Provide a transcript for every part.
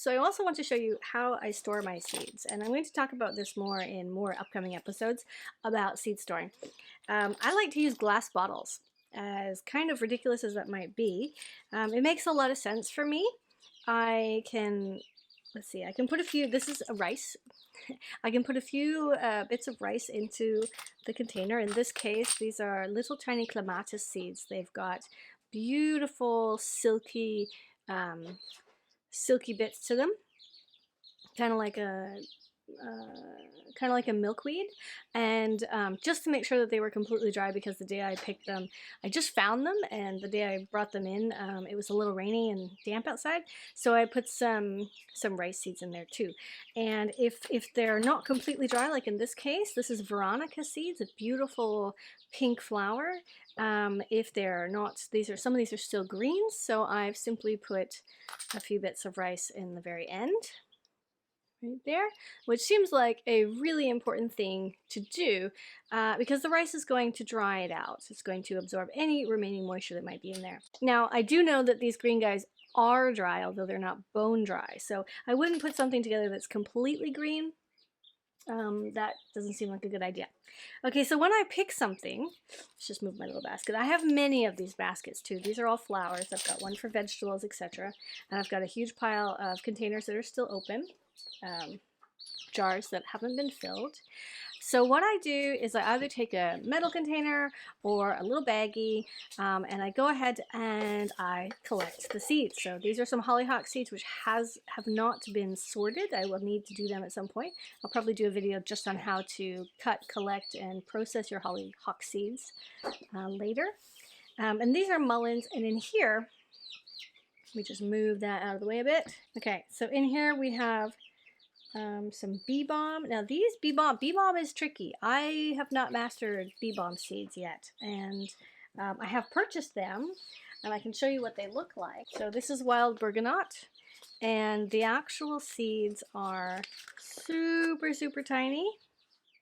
So I also want to show you how I store my seeds, and I'm going to talk about this more in more upcoming episodes about seed storing. I like to use glass bottles, as kind of ridiculous as that might be. It makes a lot of sense for me. I can, let's see, I can put a few, this is a rice. I can put a few bits of rice into the container. In this case, these are little tiny clematis seeds. They've got beautiful silky bits to them, kind of like a milkweed. And just to make sure that they were completely dry, because the day I picked them, I just found them, and the day I brought them in, it was a little rainy and damp outside, so I put some rice seeds in there too. And if they're not completely dry, like in this case, this is Veronica seeds, a beautiful pink flower. If they're not, some of these are still green, so I've simply put a few bits of rice in the very end, right there, which seems like a really important thing to do, because the rice is going to dry it out. It's going to absorb any remaining moisture that might be in there. Now, I do know that these green guys are dry, although they're not bone dry, so I wouldn't put something together that's completely green. That doesn't seem like a good idea. Okay, so when I pick something, let's just move my little basket. I have many of these baskets too. These are all flowers. I've got one for vegetables, etc. And I've got a huge pile of containers that are still open, jars that haven't been filled. So what I do is I either take a metal container or a little baggie, and I go ahead and I collect the seeds. So these are some hollyhock seeds which have not been sorted. I will need to do them at some point. I'll probably do a video just on how to cut, collect, and process your hollyhock seeds later. And these are mullens, and in here, let me just move that out of the way a bit. Okay, so in here we have some bee balm. Now these bee balm is tricky. I have not mastered bee balm seeds yet, and I have purchased them, and I can show you what they look like. So this is wild bergamot, and the actual seeds are super tiny.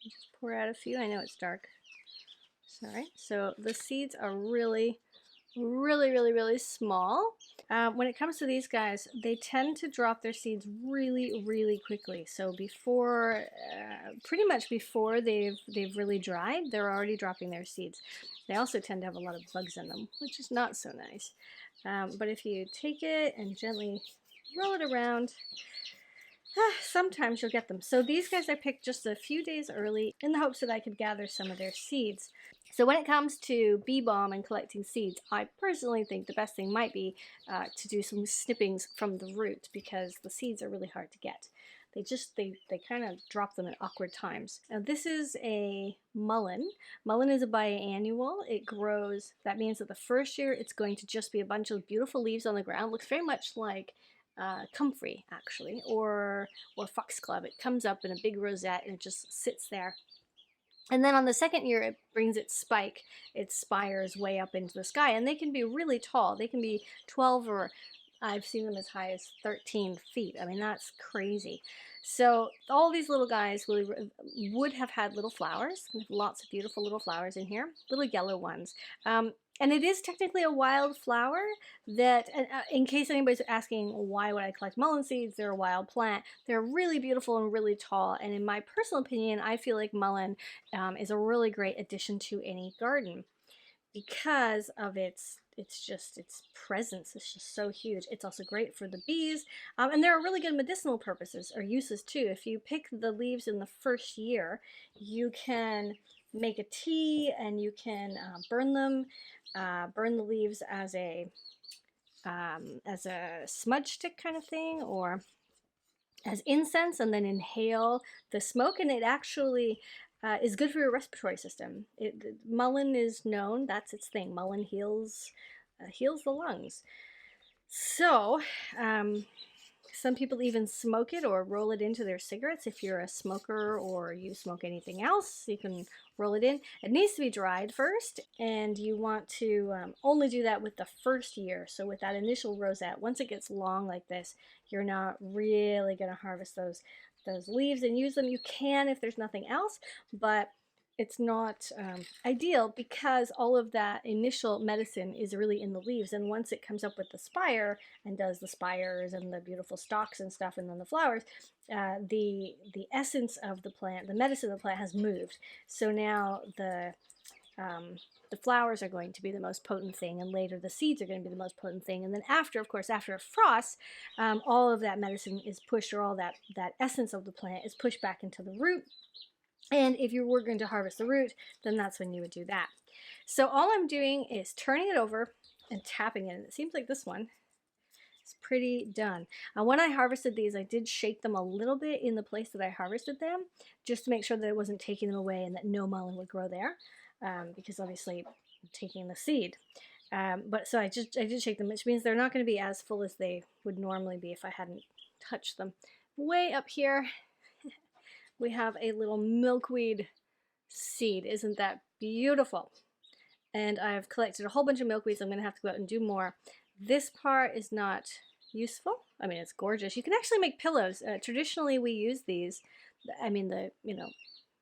Just pour out a few. I know it's dark. Sorry. So the seeds are really small. When it comes to these guys, they tend to drop their seeds really quickly. So before, pretty much before they've really dried, they're already dropping their seeds. They also tend to have a lot of bugs in them, which is not so nice. But if you take it and gently roll it around, sometimes you'll get them. So these guys I picked just a few days early in the hopes that I could gather some of their seeds. So when it comes to bee balm and collecting seeds, I personally think the best thing might be to do some snippings from the root, because the seeds are really hard to get. They kind of drop them at awkward times. Now this is a mullen. Mullen is a biannual. It grows, that means that the first year it's going to just be a bunch of beautiful leaves on the ground. It looks very much like comfrey, actually, or foxglove. It comes up in a big rosette and it just sits there. And then on the second year, it brings its spike, its spires way up into the sky, and they can be really tall. They can be 12 or I've seen them as high as 13 feet. I mean, that's crazy. So all these little guys would have had little flowers. Lots of beautiful little flowers in here, little yellow ones. And it is technically a wild flower that, in case anybody's asking why would I collect mullen seeds, they're a wild plant. They're really beautiful and really tall, and in my personal opinion, I feel like mullen is a really great addition to any garden because of its presence. It's just so huge. It's also great for the bees, and there are really good medicinal purposes or uses too. If you pick the leaves in the first year, you can make a tea, and you can burn them. Burn the leaves as a smudge stick kind of thing, or as incense, and then inhale the smoke, and it actually is good for your respiratory system. Mullen is known, that's its thing. Mullen heals the lungs. So some people even smoke it or roll it into their cigarettes. If you're a smoker or you smoke anything else, you can roll it in. It needs to be dried first, and you want to only do that with the first year. So with that initial rosette, once it gets long like this, you're not really going to harvest those leaves and use them. You can if there's nothing else, but it's not ideal because all of that initial medicine is really in the leaves, and once it comes up with the spire and does the spires and the beautiful stalks and stuff and then the flowers, the essence of the plant, the medicine of the plant has moved. So now the flowers are going to be the most potent thing, and later the seeds are going to be the most potent thing, and then after, of course, after a frost, all of that medicine is pushed, or all that essence of the plant is pushed back into the root. And if you were going to harvest the root, then that's when you would do that. So all I'm doing is turning it over and tapping it, and it seems like this one is pretty done. When I harvested these, I did shake them a little bit in the place that I harvested them, just to make sure that it wasn't taking them away and that no mullen would grow there, because obviously I'm taking the seed. But so I did shake them, which means they're not going to be as full as they would normally be if I hadn't touched them. Way up here, we have a little milkweed seed. Isn't that beautiful? And I've collected a whole bunch of milkweeds. I'm going to have to go out and do more. This part is not useful. I mean, it's gorgeous. You can actually make pillows. Traditionally, we use these. I mean,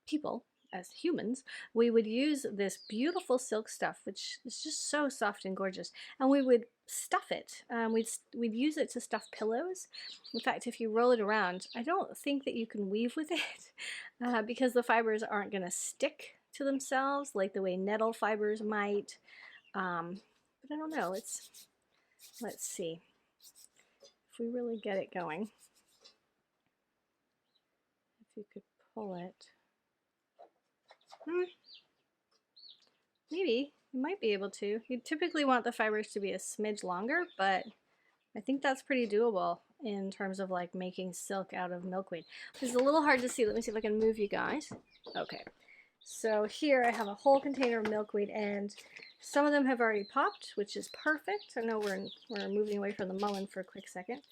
people, as humans, we would use this beautiful silk stuff, which is just so soft and gorgeous, and we would stuff it. We'd use it to stuff pillows. In fact, if you roll it around, I don't think that you can weave with it because the fibers aren't going to stick to themselves like the way nettle fibers might. But I don't know. Let's see if we really get it going. If you could pull it. Maybe you might be able to. You typically want the fibers to be a smidge longer, but I think that's pretty doable in terms of like making silk out of milkweed. It's a little hard to see. Let me see if I can move you guys. Okay, so here I have a whole container of milkweed, and some of them have already popped, which is perfect. I know we're moving away from the mullen for a quick second.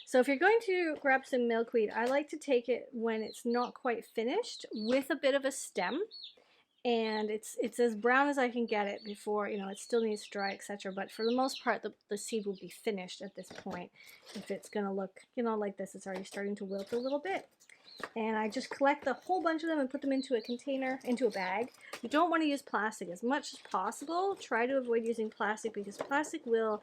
So if you're going to grab some milkweed, I like to take it when it's not quite finished with a bit of a stem. And it's as brown as I can get it before, you know, it still needs to dry, etc. But for the most part, the seed will be finished at this point. If it's going to look, you know, like this, it's already starting to wilt a little bit. And I just collect a whole bunch of them and put them into a container, into a bag. You don't want to use plastic as much as possible. Try to avoid using plastic because plastic will,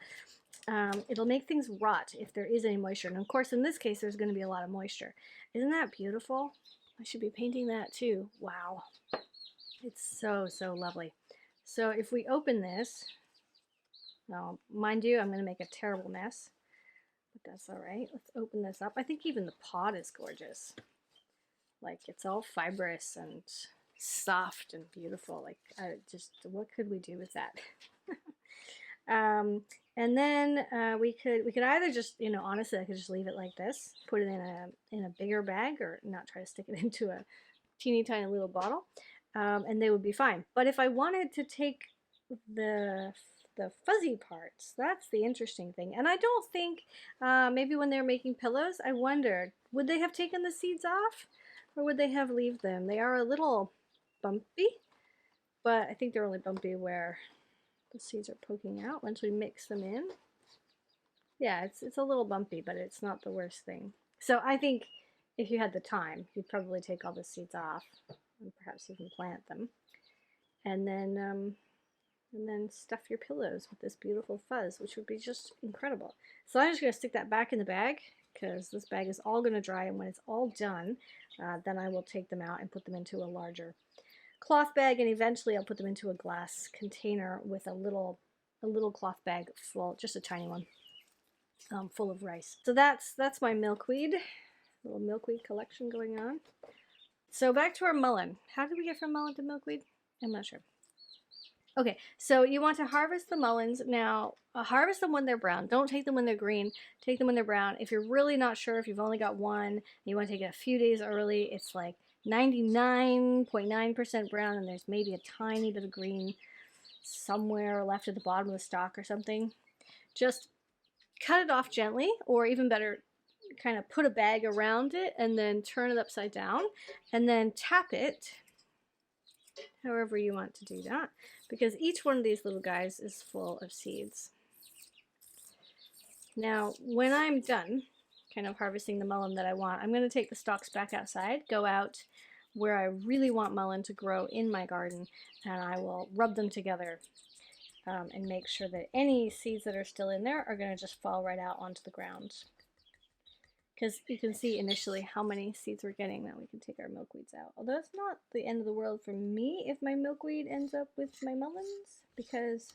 it'll make things rot if there is any moisture. And of course, in this case, there's going to be a lot of moisture. Isn't that beautiful? I should be painting that too. Wow. It's so, so lovely. So if we open this, now mind you, I'm going to make a terrible mess, but that's all right. Let's open this up. I think even the pot is gorgeous. Like it's all fibrous and soft and beautiful. Like what could we do with that? And then we could either just, you know, honestly, I could just leave it like this, put it in a bigger bag, or not try to stick it into a teeny tiny little bottle. And they would be fine. But if I wanted to take the fuzzy parts, that's the interesting thing. And I don't think, maybe when they're making pillows, I wondered, would they have taken the seeds off or would they have leave them? They are a little bumpy, but I think they're only bumpy where the seeds are poking out once we mix them in. Yeah, it's a little bumpy, but it's not the worst thing. So I think if you had the time, you'd probably take all the seeds off. And perhaps even plant them, and then stuff your pillows with this beautiful fuzz, which would be just incredible. So I'm just going to stick that back in the bag because this bag is all going to dry, and when it's all done, then I will take them out and put them into a larger cloth bag, and eventually I'll put them into a glass container with a little cloth bag full, just a tiny one, full of rice. So that's my milkweed, little milkweed collection going on. So back to our mullen. How did we get from mullen to milkweed? I'm not sure. Okay, so you want to harvest the mullens. Now, harvest them when they're brown. Don't take them when they're green. Take them when they're brown. If you're really not sure, if you've only got one, and you want to take it a few days early, it's like 99.9% brown, and there's maybe a tiny bit of green somewhere left at the bottom of the stalk or something. Just cut it off gently, or even better, kind of put a bag around it and then turn it upside down and then tap it however you want to do that, because each one of these little guys is full of seeds. Now when I'm done kind of harvesting the mullen that I want, I'm going to take the stalks back outside, go out where I really want mullein to grow in my garden, and I will rub them together and make sure that any seeds that are still in there are going to just fall right out onto the ground. Because you can see initially how many seeds we're getting. Now we can take our milkweeds out. Although it's not the end of the world for me if my milkweed ends up with my mulleins, because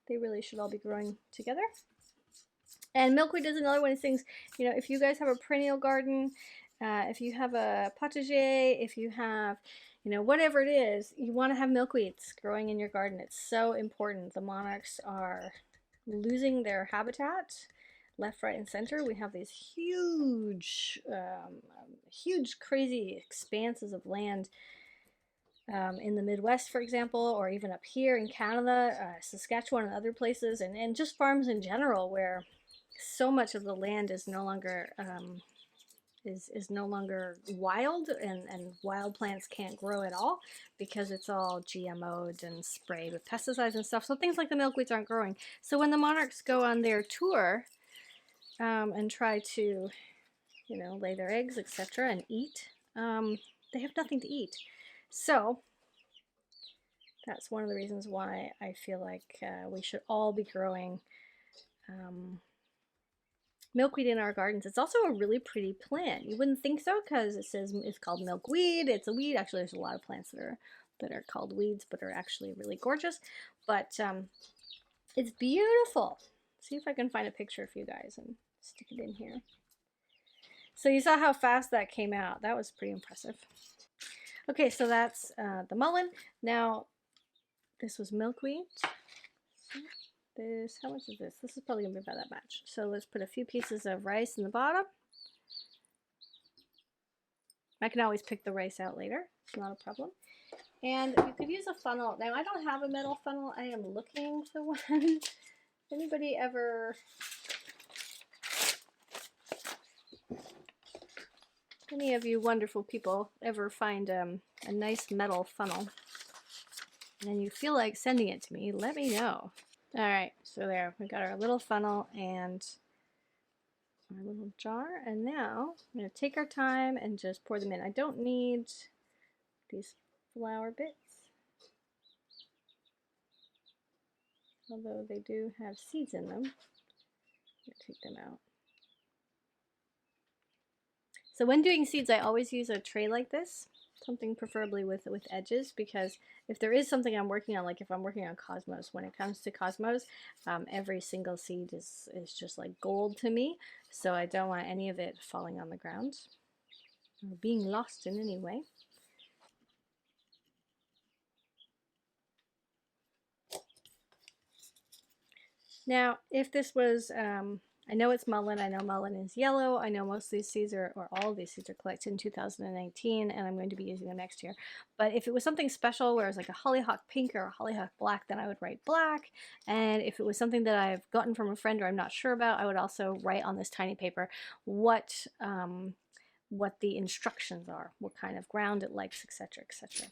they really should all be growing together. And milkweed is another one of these things, you know, if you guys have a perennial garden, if you have a potager, if you have, you know, whatever it is, you want to have milkweeds growing in your garden. It's so important. The monarchs are losing their habitat left, right, and center. We have these huge, huge, crazy expanses of land in the Midwest, for example, or even up here in Canada, Saskatchewan, and other places, and just farms in general, where so much of the land is no longer is no longer wild, and wild plants can't grow at all because it's all GMO'd and sprayed with pesticides and stuff. So things like the milkweeds aren't growing. So when the monarchs go on their tour and try to, you know, lay their eggs, etc., and eat, they have nothing to eat. So that's one of the reasons why I feel like we should all be growing milkweed in our gardens. It's also a really pretty plant. You wouldn't think so because it says it's called milkweed. It's a weed. Actually, there's a lot of plants that are called weeds but are actually really gorgeous. But it's beautiful. See if I can find a picture for you guys and stick it in here. So you saw how fast that came out. That was pretty impressive. Okay, so that's the mullein. Now, this was milkweed. This, how much is this? This is probably gonna be about that much. So let's put a few pieces of rice in the bottom. I can always pick the rice out later. It's not a problem. And you could use a funnel. Now I don't have a metal funnel. I am looking for one. Anybody ever? Any of you wonderful people ever find a nice metal funnel and you feel like sending it to me? Let me know. All right, so there, we got our little funnel and our little jar, and now I'm going to take our time and just pour them in. I don't need these flower bits, although they do have seeds in them. I'm going to take them out. So when doing seeds, I always use a tray like this, something preferably with edges, because if there is something I'm working on, like if I'm working on cosmos, when it comes to cosmos, every single seed is just like gold to me, so I don't want any of it falling on the ground or being lost in any way. Now, if this was, I know it's mullein, I know mullein is yellow, I know most of these seeds are, or all of these seeds are collected in 2019, and I'm going to be using them next year. But if it was something special, where it's like a hollyhock pink or a hollyhock black, then I would write black. And if it was something that I've gotten from a friend or I'm not sure about, I would also write on this tiny paper what the instructions are, what kind of ground it likes, etc., etc.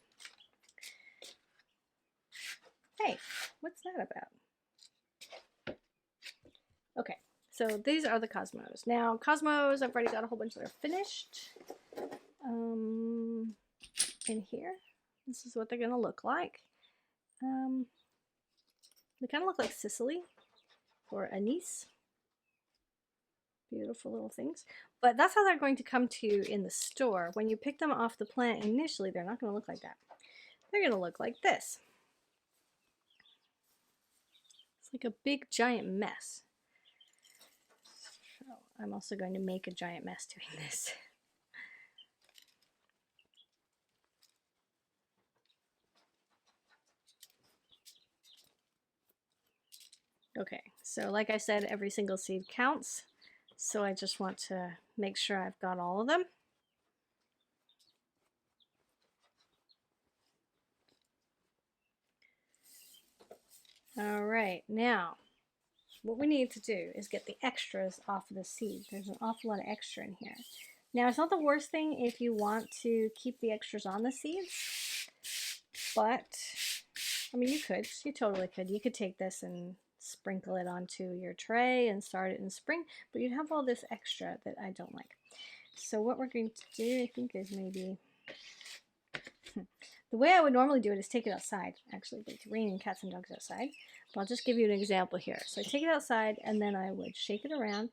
Hey, what's that about? Okay, so these are the cosmos. Now, cosmos, I've already got a whole bunch that are finished in here. This is what they're gonna look like. They kind of look like Sicily or anise. Beautiful little things. But that's how they're going to come to you in the store. When you pick them off the plant initially, they're not gonna look like that. They're gonna look like this. It's like a big giant mess. So I'm also going to make a giant mess doing this. Okay, so like I said, every single seed counts. So I just want to make sure I've got all of them. All right, now what we need to do is get the extras off of the seed. There's an awful lot of extra in here. Now, it's not the worst thing if you want to keep the extras on the seeds, but I mean, you totally could. You could take this and sprinkle it onto your tray and start it in spring, but you'd have all this extra that I don't like. So what we're going to do, I think, is maybe The way I would normally do it is take it outside, actually, but it's raining cats and dogs outside. But I'll just give you an example here. So I take it outside and then I would shake it around.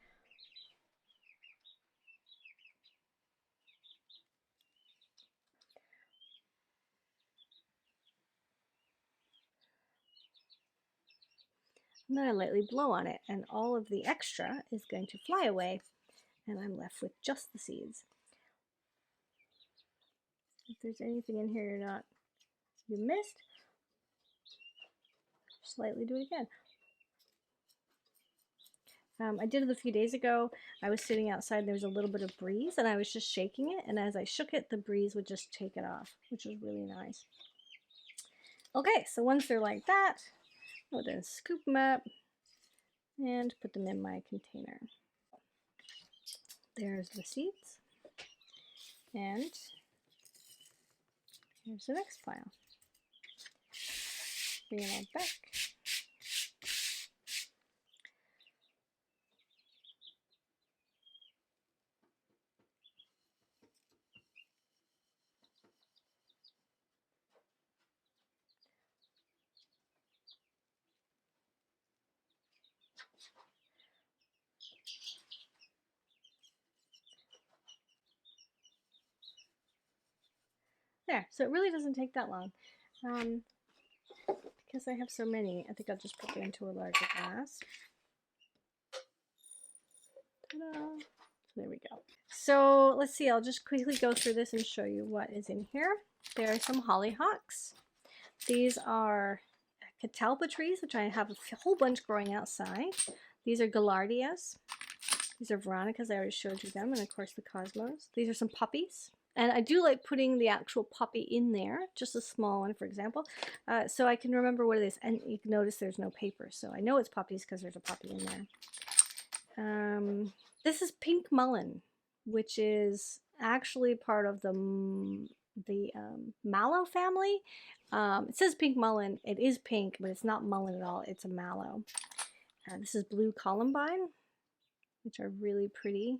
And then I lightly blow on it, and all of the extra is going to fly away, and I'm left with just the seeds. If there's anything in here you missed, just lightly do it again. I did it a few days ago. I was sitting outside, there was a little bit of breeze, and I was just shaking it, and as I shook it, the breeze would just take it off, which was really nice. Okay, so once they're like that, I'll then scoop them up and put them in my container. There's the seeds, and here's the next pile. Bring it all back. There, so it really doesn't take that long. Because I have so many, I think I'll just put them into a larger glass. Ta-da! So there we go. So let's see, I'll just quickly go through this and show you what is in here. There are some hollyhocks. These are catalpa trees, which I have a whole bunch growing outside. These are gaillardias. These are veronicas, I already showed you them, and of course the cosmos. These are some poppies. And I do like putting the actual poppy in there, just a small one, for example, so I can remember what it is. And you can notice there's no paper, so I know it's poppies because there's a poppy in there. This is pink mullen, which is actually part of the mallow family. It says pink mullen. It is pink, but it's not mullen at all. It's a mallow. This is blue columbine, which are really pretty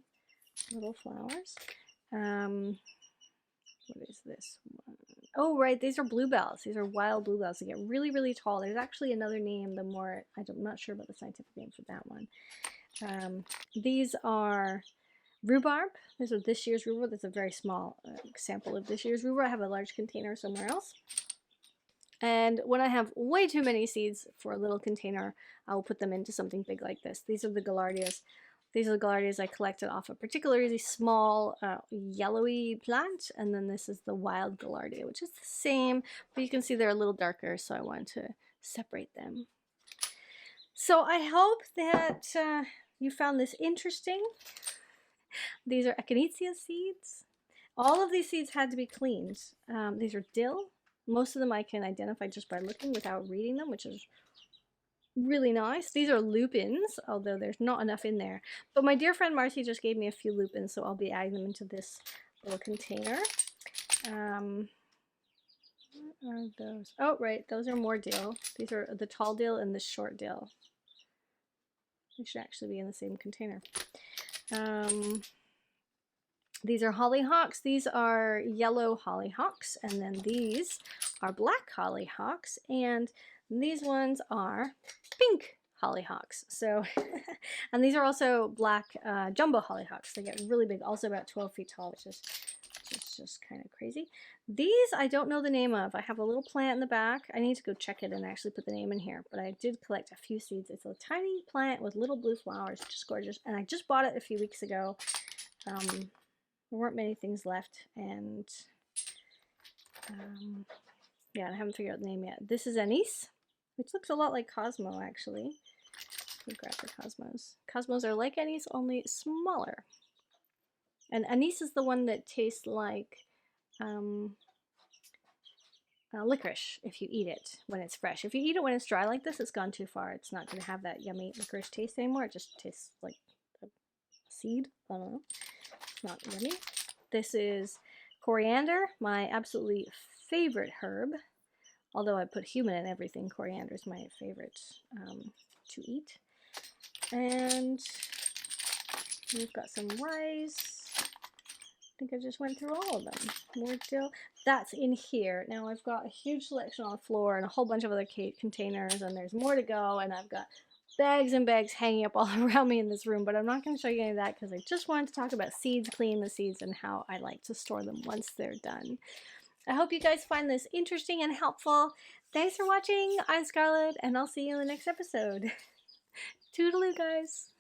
little flowers. What is this one? Oh, right, these are bluebells. These are wild bluebells. They get really, really tall. There's actually another name, I'm not sure about the scientific name for that one. These are rhubarb. These are this year's rhubarb. That's a very small sample of this year's rhubarb. I have a large container somewhere else. And when I have way too many seeds for a little container, I will put them into something big like this. These are the gaillardias. These are the gaillardias I collected off a particularly small yellowy plant, and then this is the wild gaillardia, which is the same, but you can see they're a little darker, so I want to separate them. So I hope that you found this interesting. These are echinacea seeds. All of these seeds had to be cleaned. These are dill. Most of them I can identify just by looking without reading them, which is really nice. These are lupins, although there's not enough in there. But my dear friend Marcy just gave me a few lupins, so I'll be adding them into this little container. What are those? Oh, right, those are more dill. These are the tall dill and the short dill. They should actually be in the same container. These are hollyhocks. These are yellow hollyhocks, and then these are black hollyhocks, and these ones are pink hollyhocks. So, and these are also black jumbo hollyhocks. They get really big, also about 12 feet tall, which is just kind of crazy. These I don't know the name of. I have a little plant in the back. I need to go check it and actually put the name in here, but I did collect a few seeds. It's a tiny plant with little blue flowers, just gorgeous. And I just bought it a few weeks ago. There weren't many things left, and yeah, I haven't figured out the name yet. This is anise, which looks a lot like Cosmo, actually. Let me grab the Cosmos. Cosmos are like anise, only smaller. And anise is the one that tastes like licorice if you eat it when it's fresh. If you eat it when it's dry like this, it's gone too far. It's not going to have that yummy licorice taste anymore. It just tastes like a seed. I don't know. It's not yummy. This is coriander, my absolutely favorite herb. Although I put human in everything, coriander is my favorite to eat. And we've got some rice. think I just went through all of them. More dill. That's in here. Now I've got a huge selection on the floor and a whole bunch of other containers, and there's more to go, and I've got bags and bags hanging up all around me in this room, but I'm not going to show you any of that because I just wanted to talk about seeds, cleaning the seeds, and how I like to store them once they're done. I hope you guys find this interesting and helpful. Thanks for watching. I'm Scarlett, and I'll see you in the next episode. Toodaloo, guys.